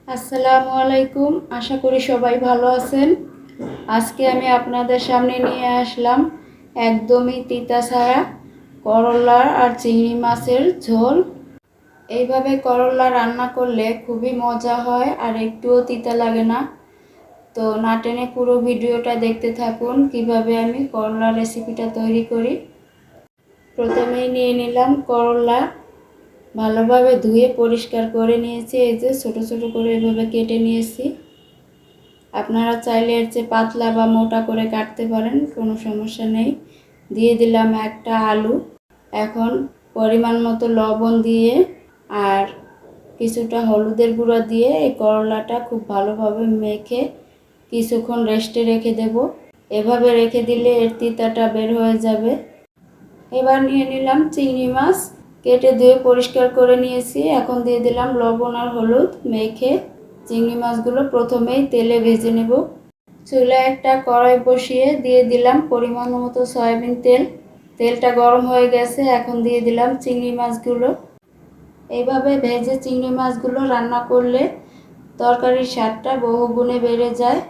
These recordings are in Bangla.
আসসালামু আলাইকুম। আশা করি সবাই ভালো আছেন। আজকে আমি আপনাদের সামনে নিয়ে আসলাম একদমই তিতা ছাড়া করলা আর চিংড়ি মাছের ঝোল। এইভাবে করলা রান্না করলে খুবই মজা হয় আর একটুও তিতা লাগে না। তো না টেনে পুরো ভিডিওটা দেখতে থাকুন কিভাবে আমি করলা রেসিপিটা তৈরি করি। প্রথমেই নিয়ে নিলাম করলা, ভালোভাবে ধুয়ে পরিষ্কার করে নিয়েছি। এই যে ছোট ছোট করে এভাবে কেটে নিয়েছি। আপনারা চাইলে এর চেয়ে পাতলা বা মোটা করে কাটতে পারেন, কোনো সমস্যা নেই। দিয়ে দিলাম একটা আলু। এখন পরিমাণ মতো লবণ দিয়ে আর কিছুটা হলুদের গুঁড়ো দিয়ে এই করলাটা খুব ভালোভাবে মেখে কিছুক্ষণ রেস্টে রেখে দেব। এভাবে রেখে দিলে এর তিতাটা বের হয়ে যাবে। এবার নিয়ে নিলাম চিংড়ি মাছ, কেটে ধুয়ে পরিষ্কার করে নিয়েছি। এখন দিয়ে দিলাম লবণ আর হলুদ মেখে চিংড়ি মাছগুলো প্রথমেই তেলে ভেজে নেব। চুলায় একটা কড়াই বসিয়ে দিয়ে দিলাম পরিমাণ মতো সয়াবিন তেল। তেলটা গরম হয়ে গেছে, এখন দিয়ে দিলাম চিংড়ি মাছগুলো। এইভাবে ভেজে চিংড়ি মাছগুলো রান্না করলে তরকারির স্বাদটা বহুগুণে বেড়ে যায়।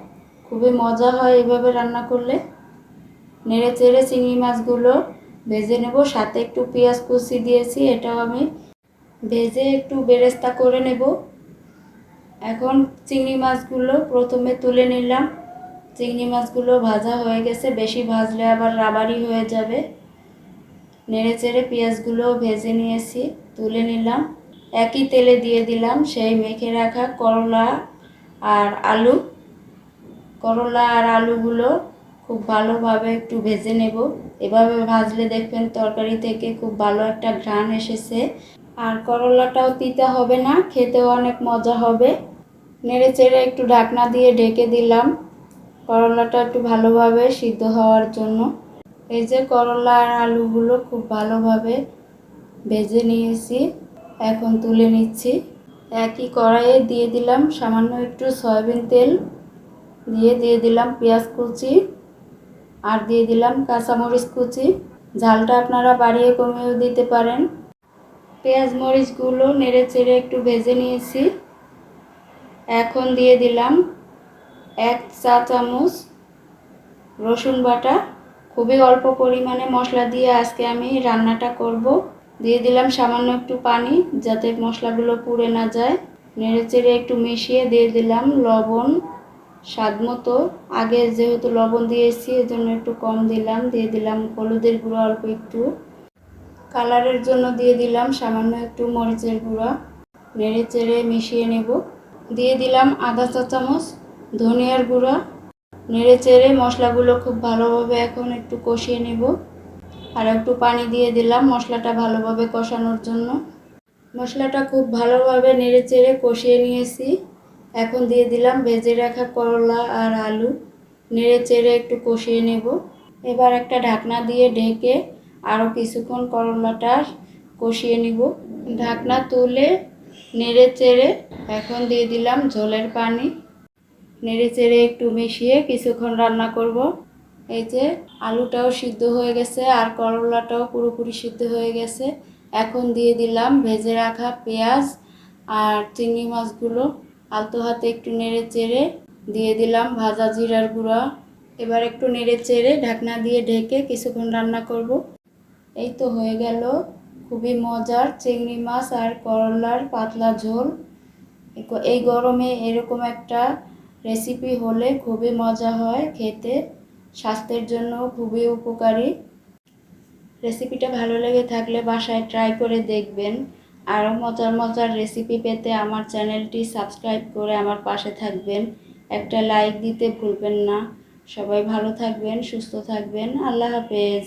খুবই মজা হয় এইভাবে রান্না করলে। নেড়ে চেড়ে চিংড়ি মাছগুলো ভেজে নেব। সাথে একটু পেঁয়াজ কুচি দিয়েছি, এটাও আমি ভেজে একটু বেরেস্তা করে নেব। এখন চিংড়ি মাছগুলো প্রথমে তুলে নিলাম। চিংড়ি মাছগুলো ভাজা হয়ে গেছে, বেশি ভাজলে আবার রাবারি হয়ে যাবে। নেড়ে চেড়ে পেঁয়াজগুলো ভেজে নিয়েছি, তুলে নিলাম। একই তেলে দিয়ে দিলাম সেই মেখে রাখা করলা আর আলু। করলা আর আলুগুলো খুব ভালোভাবে একটু ভেজে নেব। এভাবে ভাজলে দেখবেন তরকারি থেকে খুব ভালো একটা ঘ্রাণ এসেছে। আর করলাটাও তিতা হবে না, খেতেও অনেক মজা হবে। নেড়ে চেড়ে একটু ঢাকনা দিয়ে ঢেকে দিলাম করলাটা একটু ভালোভাবে সিদ্ধ হওয়ার জন্য। এই যে করলা আর আলুগুলো খুব ভালোভাবে ভেজে নিয়েছি, এখন তুলে নিচ্ছি। একই কড়াইয়ে দিয়ে দিলাম সামান্য একটু সয়াবিন তেল, দিয়ে দিলাম পেঁয়াজ কুচি আর দিয়ে দিলাম কাঁচামরিচ কুচি। ঝালটা আপনারা বাড়িয়ে কমিয়েও দিতে পারেন। পেঁয়াজ মরিচগুলো নেড়ে চেড়ে একটু ভেজে নিয়েছি। এখন দিয়ে দিলাম 1 চা চামচ রসুন বাটা। খুবই অল্প পরিমাণে মশলা দিয়ে আজকে আমি রান্নাটা করব। দিয়ে দিলাম সামান্য একটু পানি যাতে মশলাগুলো পুড়ে না যায়। নেড়ে চেড়ে একটু মিশিয়ে দিয়ে দিলাম লবণ স্বাদ মতো। আগে যেহেতু লবণ দিয়েছি এজন্য একটু কম দিলাম। দিয়ে দিলাম হলুদের গুঁড়ো অল্প একটু, কালারের জন্য দিয়ে দিলাম সামান্য একটু মরিচের গুঁড়া। নেড়ে চেড়ে মিশিয়ে নেব। দিয়ে দিলাম আধা চা চামচ ধনিয়ার গুঁড়া। নেড়ে চেড়ে মশলাগুলো খুব ভালোভাবে এখন একটু কষিয়ে নেব। আর একটু পানি দিয়ে দিলাম মশলাটা ভালোভাবে কষানোর জন্য। মশলাটা খুব ভালোভাবে নেড়ে চেড়ে কষিয়ে নিয়েছি। এখন দিয়ে দিলাম ভেজে রাখা করলা আর আলু। নেড়ে চেড়ে একটু কষিয়ে নেব। এবার একটা ঢাকনা দিয়ে ঢেকে আরও কিছুক্ষণ করলাটা কষিয়ে নিব। ঢাকনা তুলে নেড়ে চেড়ে এখন দিয়ে দিলাম ঝোলের পানি। নেড়ে চেড়ে একটু মিশিয়ে কিছুক্ষণ রান্না করব। এই যে আলুটাও সিদ্ধ হয়ে গেছে আর করলাটাও পুরোপুরি সিদ্ধ হয়ে গেছে। এখন দিয়ে দিলাম ভেজে রাখা পেঁয়াজ আর চিংড়ি মাছগুলো। আলতো হাতে একটু নেড়ে চেড়ে দিয়ে দিলাম ভাজা জিরার গুঁড়া। এবার একটু নেড়ে চেড়ে ঢাকনা দিয়ে ঢেকে কিছুক্ষণ রান্না করব। এই তো হয়ে গেল খুবই মজার চিংড়ি মাছ আর করলার পাতলা ঝোল। এই গরমে এরকম একটা রেসিপি হলে খুবই মজা হয় খেতে, স্বাস্থ্যের জন্য খুবই উপকারী। রেসিপিটা ভালো লেগে থাকলে বাসায় ট্রাই করে দেখবেন। আরও মজার মজার রেসিপি পেতে আমার চ্যানেলটি সাবস্ক্রাইব করে আমার পাশে থাকবেন। একটা লাইক দিতে ভুলবেন না। সবাই ভালো থাকবেন, সুস্থ থাকবেন। আল্লাহ হাফেজ।